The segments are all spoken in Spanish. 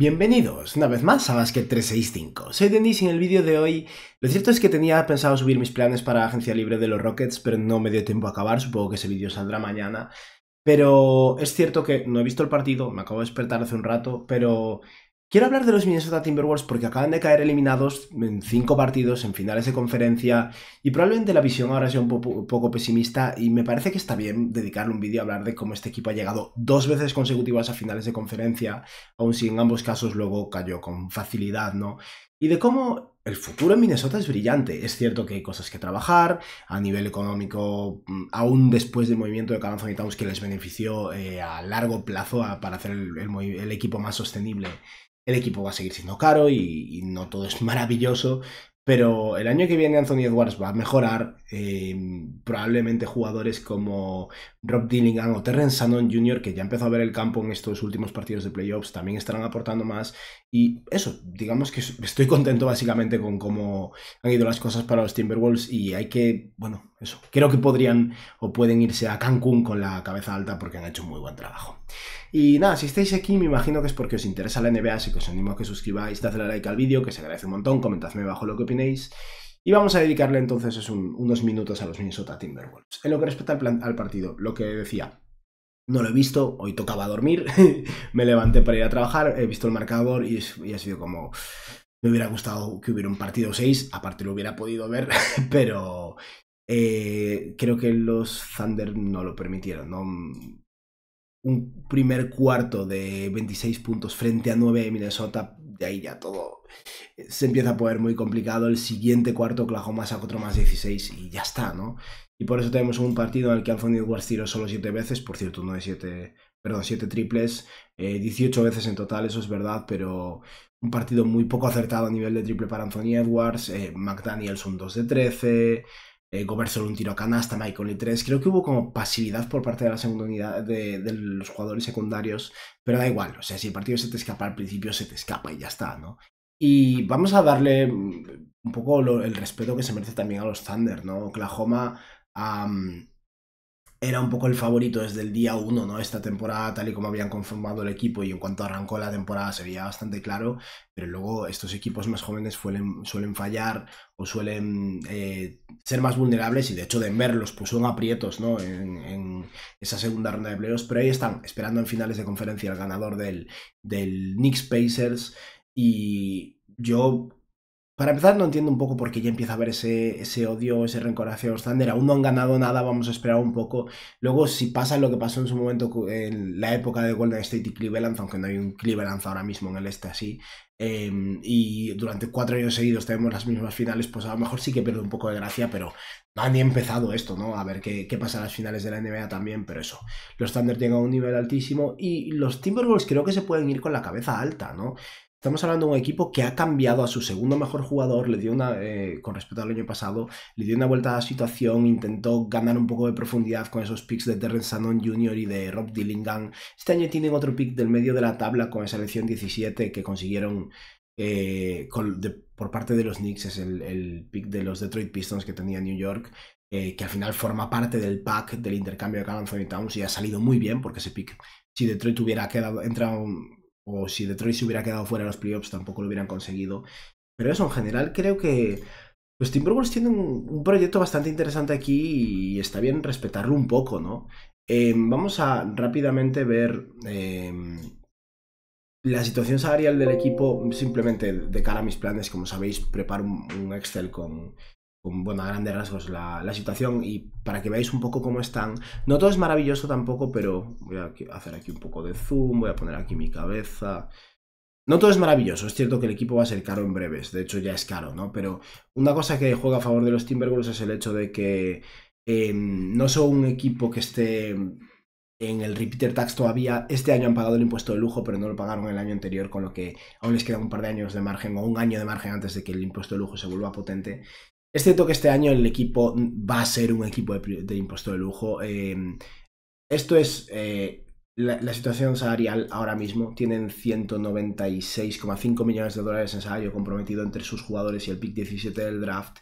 Bienvenidos una vez más a Basket 365. Soy Denis y en el vídeo de hoy lo cierto es que tenía pensado subir mis planes para la agencia libre de los Rockets, pero no me dio tiempo a acabar, supongo que ese vídeo saldrá mañana. Pero es cierto que no he visto el partido, me acabo de despertar hace un rato, pero quiero hablar de los Minnesota Timberwolves porque acaban de caer eliminados en 5 partidos, en finales de conferencia, y probablemente la visión ahora sea un poco pesimista, y me parece que está bien dedicarle un vídeo a hablar de cómo este equipo ha llegado 2 veces consecutivas a finales de conferencia, aun si en ambos casos luego cayó con facilidad, ¿no? Y de cómo el futuro en Minnesota es brillante. Es cierto que hay cosas que trabajar a nivel económico, aún después del movimiento de Karl Anthony Towns que les benefició a largo plazo para hacer el equipo más sostenible. El equipo va a seguir siendo caro y no todo es maravilloso, pero el año que viene Anthony Edwards va a mejorar. Probablemente jugadores como Rob Dillingham o Terrence Shannon Jr., que ya empezó a ver el campo en estos últimos partidos de playoffs, también estarán aportando más. Y eso, digamos que estoy contento básicamente con cómo han ido las cosas para los Timberwolves y hay que, bueno, eso, creo que podrían o pueden irse a Cancún con la cabeza alta porque han hecho un muy buen trabajo. Y nada, si estáis aquí me imagino que es porque os interesa la NBA, así que os animo a que suscribáis, dadle like al vídeo, que se agradece un montón, comentadme abajo lo que opinéis. Y vamos a dedicarle entonces unos minutos a los Minnesota Timberwolves. En lo que respecta al partido, lo que decía, no lo he visto, hoy tocaba dormir, me levanté para ir a trabajar, he visto el marcador y ha sido como... Me hubiera gustado que hubiera un partido 6, aparte lo hubiera podido ver, pero creo que los Thunder no lo permitieron, ¿no? Un primer cuarto de 26 puntos frente a 9 de Minnesota, de ahí ya todo se empieza a poner muy complicado. El siguiente cuarto Oklahoma saca otro más 16 y ya está, ¿no? Y por eso tenemos un partido en el que Anthony Edwards tiró solo 7 veces, por cierto, no de 7, perdón, 7 triples, 18 veces en total, eso es verdad, pero un partido muy poco acertado a nivel de triple para Anthony Edwards. McDaniels un 2 de 13, Gobert solo un tiro a canasta, Mike Conley 3. Creo que hubo como pasividad por parte de la segunda unidad de los jugadores secundarios, pero da igual, o sea, si el partido se te escapa al principio, se te escapa y ya está, ¿no? Y vamos a darle un poco el respeto que se merece también a los Thunder, ¿no? Oklahoma era un poco el favorito desde el día 1, ¿no? Esta temporada, tal y como habían conformado el equipo y en cuanto arrancó la temporada se veía bastante claro, pero luego estos equipos más jóvenes suelen fallar o suelen ser más vulnerables y de hecho Denver los puso en aprietos, ¿no? En esa segunda ronda de playoffs, pero ahí están, esperando en finales de conferencia el ganador del Knicks Pacers y yo... Para empezar, no entiendo un poco por qué ya empieza a haber ese odio, ese rencor hacia los Thunder. Aún no han ganado nada, vamos a esperar un poco. Luego, si pasa lo que pasó en su momento en la época de Golden State y Cleveland, aunque no hay un Cleveland ahora mismo en el este así, y durante 4 años seguidos tenemos las mismas finales, pues a lo mejor sí que pierde un poco de gracia, pero no han ni empezado esto, ¿no? A ver qué pasa en las finales de la NBA también, pero eso. Los Thunder llegan a un nivel altísimo y los Timberwolves creo que se pueden ir con la cabeza alta, ¿no? Estamos hablando de un equipo que ha cambiado a su segundo mejor jugador, le dio con respecto al año pasado, le dio una vuelta a la situación, intentó ganar un poco de profundidad con esos picks de Terrence Shannon Jr. y de Rob Dillingham. Este año tienen otro pick del medio de la tabla con esa elección 17 que consiguieron por parte de los Knicks, es el pick de los Detroit Pistons que tenía New York, que al final forma parte del pack del intercambio de Karl Anthony Towns y ha salido muy bien porque ese pick, si Detroit hubiera entrado o si Detroit se hubiera quedado fuera de los playoffs tampoco lo hubieran conseguido. Pero eso, en general, creo que los Timberwolves tienen un proyecto bastante interesante aquí y está bien respetarlo un poco, ¿no? Vamos a rápidamente ver la situación salarial del equipo, simplemente de cara a mis planes. Como sabéis, preparo un Excel con bueno, a grandes rasgos la situación y para que veáis un poco cómo están. No todo es maravilloso tampoco, pero voy a hacer aquí un poco de zoom, voy a poner aquí mi cabeza. No todo es maravilloso, es cierto que el equipo va a ser caro en breves, de hecho ya es caro, ¿no? Pero una cosa que juega a favor de los Timberwolves es el hecho de que no son un equipo que esté en el repeater tax todavía. Este año han pagado el impuesto de lujo, pero no lo pagaron el año anterior, con lo que aún les queda un par de años de margen o un año de margen antes de que el impuesto de lujo se vuelva potente. Es cierto que este año el equipo va a ser un equipo de impuesto de lujo. Esto es la situación salarial ahora mismo. Tienen 196,5 millones de dólares en salario comprometido entre sus jugadores y el pick 17 del draft.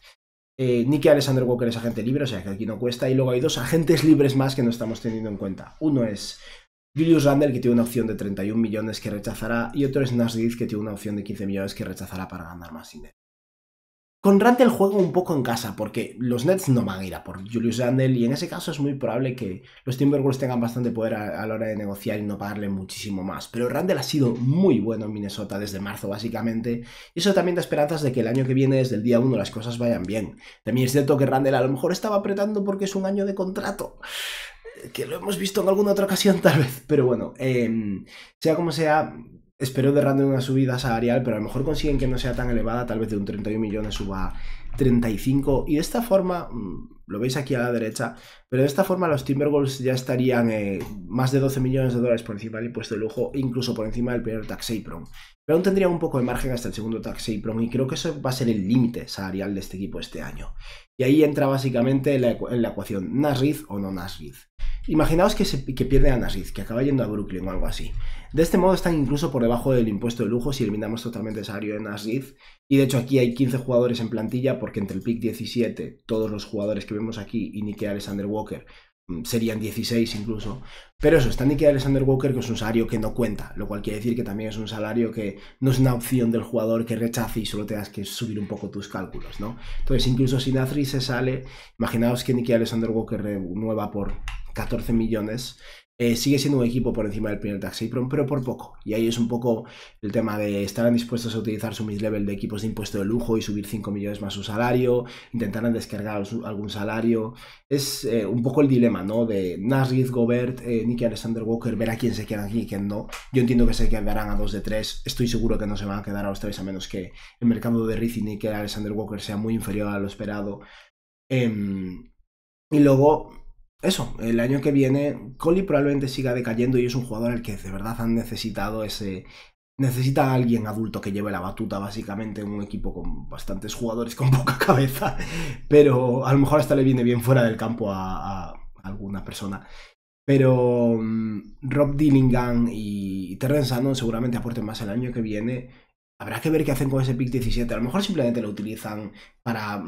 Nicky Alexander Walker es agente libre, o sea que aquí no cuesta. Y luego hay 2 agentes libres más que no estamos teniendo en cuenta. Uno es Julius Randle, que tiene una opción de 31 millones que rechazará, y otro es Nash Reed, que tiene una opción de 15 millones que rechazará para ganar más dinero. Con Randle juego un poco en casa, porque los Nets no van a ir a por Julius Randle, y en ese caso es muy probable que los Timberwolves tengan bastante poder a la hora de negociar y no pagarle muchísimo más. Pero Randle ha sido muy bueno en Minnesota desde marzo, básicamente, y eso también da esperanzas de que el año que viene, desde el día 1, las cosas vayan bien. También es cierto que Randle a lo mejor estaba apretando porque es un año de contrato, que lo hemos visto en alguna otra ocasión tal vez, pero bueno, sea como sea, espero de Randle una subida salarial, pero a lo mejor consiguen que no sea tan elevada, tal vez de un 31 millones suba a 35, y de esta forma, lo veis aquí a la derecha, pero de esta forma los Timberwolves ya estarían más de 12 millones de dólares por encima del impuesto de lujo, incluso por encima del primer tax apron. Pero aún tendrían un poco de margen hasta el segundo tax apron, y creo que eso va a ser el límite salarial de este equipo este año. Y ahí entra básicamente en la ecuación Nash Reed o no Nash Reed. Imaginaos que pierde a Nash Reed, que acaba yendo a Brooklyn o algo así. De este modo están incluso por debajo del impuesto de lujo si eliminamos totalmente el salario de Nash Reed. Y de hecho aquí hay 15 jugadores en plantilla, porque entre el pick 17, todos los jugadores que vemos aquí, y Nickeil Alexander-Walker, serían 16 incluso. Pero eso, está Nickeil Alexander-Walker, que es un salario que no cuenta, lo cual quiere decir que también es un salario que no es una opción del jugador que rechace y solo tengas que subir un poco tus cálculos, ¿no? Entonces, incluso si Nash Reed se sale, imaginaos que Nickeil Alexander-Walker renueva por 14 millones, sigue siendo un equipo por encima del primer tax apron, pero por poco. Y ahí es un poco el tema de estarán dispuestos a utilizar su mid-level de equipos de impuesto de lujo y subir 5 millones más su salario, intentarán descargar algún salario. Es un poco el dilema, ¿no? De Nash Reed, Gobert, Nickeil Alexander-Walker, ver a quién se queda aquí y quién no. Yo entiendo que se quedarán a 2 de 3. Estoy seguro que no se van a quedar a los 3, a menos que el mercado de Reed y Nickeil Alexander-Walker sea muy inferior a lo esperado. Y luego, eso, el año que viene, Conley probablemente siga decayendo y es un jugador al que de verdad han necesitado Necesita a alguien adulto que lleve la batuta, básicamente, en un equipo con bastantes jugadores con poca cabeza, pero a lo mejor hasta le viene bien fuera del campo a alguna persona. Pero Rob Dillingham y Terrence Shannon seguramente aporten más el año que viene. Habrá que ver qué hacen con ese pick 17. A lo mejor simplemente lo utilizan para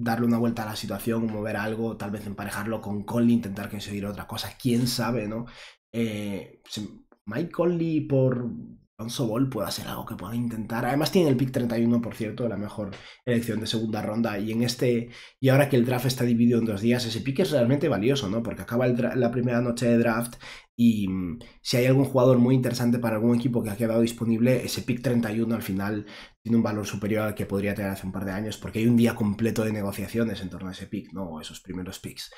darle una vuelta a la situación, mover algo, tal vez emparejarlo con Conley, intentar conseguir otra cosa, quién sabe, ¿no? Mike Conley por Lonzo Ball puede ser algo que puedan intentar. Además tiene el pick 31, por cierto, la mejor elección de segunda ronda, y ahora que el draft está dividido en 2 días, ese pick es realmente valioso, ¿no? Porque acaba la primera noche de draft y si hay algún jugador muy interesante para algún equipo que ha quedado disponible, ese pick 31 al final tiene un valor superior al que podría tener hace un par de años, porque hay un día completo de negociaciones en torno a ese pick, ¿no? Esos primeros picks.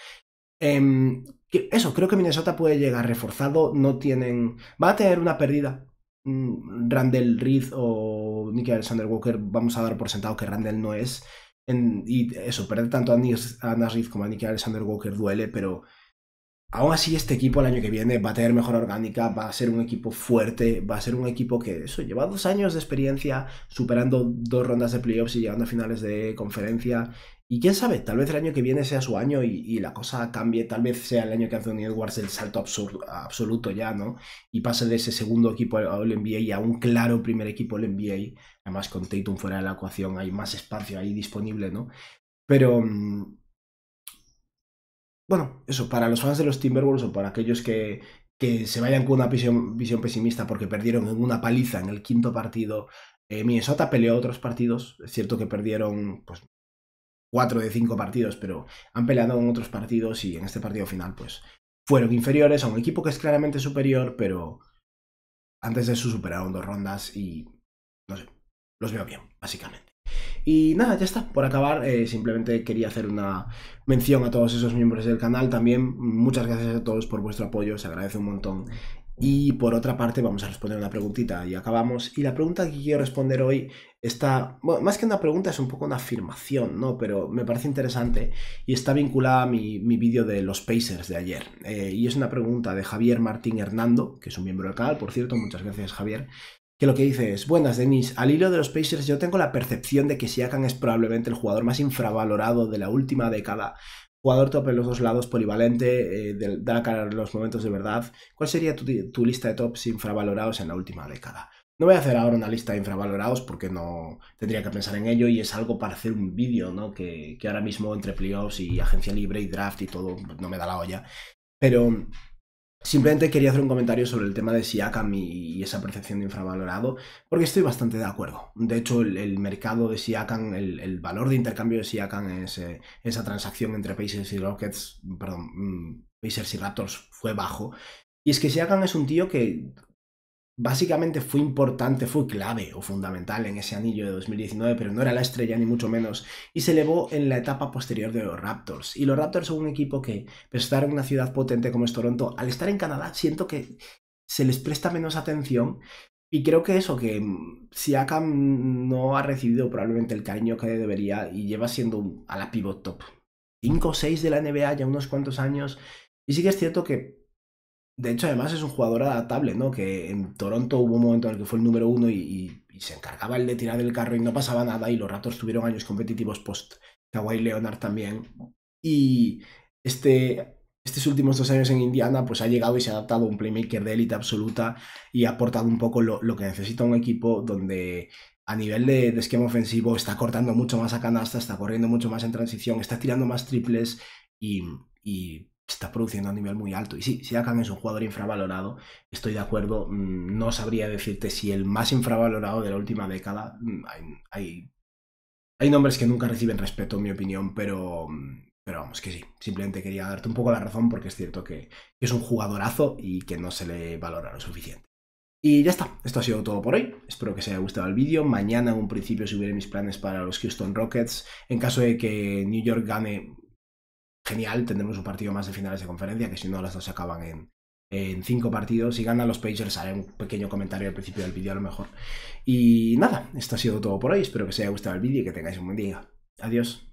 Eso, creo que Minnesota puede llegar reforzado, va a tener una pérdida. Randle Reed o Nickeil Alexander-Walker, vamos a dar por sentado que Randle no es. Y eso, perder tanto a Nash Reed como a Nickeil Alexander-Walker duele, pero aún así este equipo el año que viene va a tener mejor orgánica, va a ser un equipo fuerte, va a ser un equipo que eso lleva 2 años de experiencia, superando 2 rondas de playoffs y llegando a finales de conferencia. Y quién sabe, tal vez el año que viene sea su año y la cosa cambie, tal vez sea el año que Anthony Edwards el salto absoluto ya, ¿no? Y pase de ese segundo equipo al NBA y a un claro primer equipo al NBA. Además con Tatum fuera de la ecuación hay más espacio ahí disponible, ¿no? Pero bueno, eso, para los fans de los Timberwolves o para aquellos que se vayan con una visión pesimista porque perdieron en una paliza en el 5.º partido, Minnesota peleó otros partidos, es cierto que perdieron pues 4 de 5 partidos, pero han peleado en otros partidos y en este partido final pues fueron inferiores a un equipo que es claramente superior, pero antes de eso superaron 2 rondas y no sé, los veo bien, básicamente. Y nada, ya está. Por acabar, simplemente quería hacer una mención a todos esos miembros del canal. También muchas gracias a todos por vuestro apoyo, se agradece un montón. Y por otra parte, vamos a responder una preguntita y acabamos. Y la pregunta que quiero responder hoy está, bueno, más que una pregunta, es un poco una afirmación, ¿no? Pero me parece interesante y está vinculada a mi vídeo de los Pacers de ayer. Y es una pregunta de Javier Martín Hernando, que es un miembro del canal, por cierto. Muchas gracias, Javier. Que lo que dice es: buenas, Denis, al hilo de los Pacers yo tengo la percepción de que Siakam es probablemente el jugador más infravalorado de la última década, jugador top en los 2 lados, polivalente, da la cara en los momentos de verdad. ¿Cuál sería tu lista de tops infravalorados en la última década? No voy a hacer ahora una lista de infravalorados porque no tendría que pensar en ello y es algo para hacer un vídeo, ¿no? Que ahora mismo entre playoffs y agencia libre y draft y todo no me da la olla. Pero Simplemente quería hacer un comentario sobre el tema de Siakam y esa percepción de infravalorado, porque estoy bastante de acuerdo. De hecho, el mercado de Siakam, el valor de intercambio de Siakam, esa transacción entre Pacers y Rockets, perdón, Pacers y Raptors fue bajo. Y es que Siakam es un tío que básicamente fue importante, fue clave o fundamental en ese anillo de 2019, pero no era la estrella ni mucho menos, y se elevó en la etapa posterior de los Raptors. Y los Raptors son un equipo que, pese a estar en una ciudad potente como es Toronto, al estar en Canadá siento que se les presta menos atención, y creo que eso, que Siakam no ha recibido probablemente el cariño que debería y lleva siendo a la pivot top 5 o 6 de la NBA ya unos cuantos años, y sí que es cierto que de hecho, además es un jugador adaptable, ¿no? Que en Toronto hubo un momento en el que fue el número uno y se encargaba el de tirar el carro y no pasaba nada. Y los Raptors tuvieron años competitivos post Kawhi Leonard también. Y estos últimos 2 años en Indiana, pues ha llegado y se ha adaptado a un playmaker de élite absoluta y ha aportado un poco lo que necesita un equipo donde a nivel de esquema ofensivo está cortando mucho más a canasta, está corriendo mucho más en transición, está tirando más triples y está produciendo a un nivel muy alto. Y sí, Siakam es un jugador infravalorado, estoy de acuerdo. No sabría decirte si el más infravalorado de la última década. Hay nombres que nunca reciben respeto, en mi opinión, pero vamos, que sí. Simplemente quería darte un poco la razón porque es cierto que es un jugadorazo y que no se le valora lo suficiente. Y ya está, esto ha sido todo por hoy. Espero que os haya gustado el vídeo. Mañana en un principio subiré mis planes para los Houston Rockets. En caso de que New York gane, genial, tendremos un partido más de finales de conferencia, que si no las dos se acaban en 5 partidos. Si ganan los Pacers haré un pequeño comentario al principio del vídeo a lo mejor. Y nada, esto ha sido todo por hoy. Espero que os haya gustado el vídeo y que tengáis un buen día. Adiós.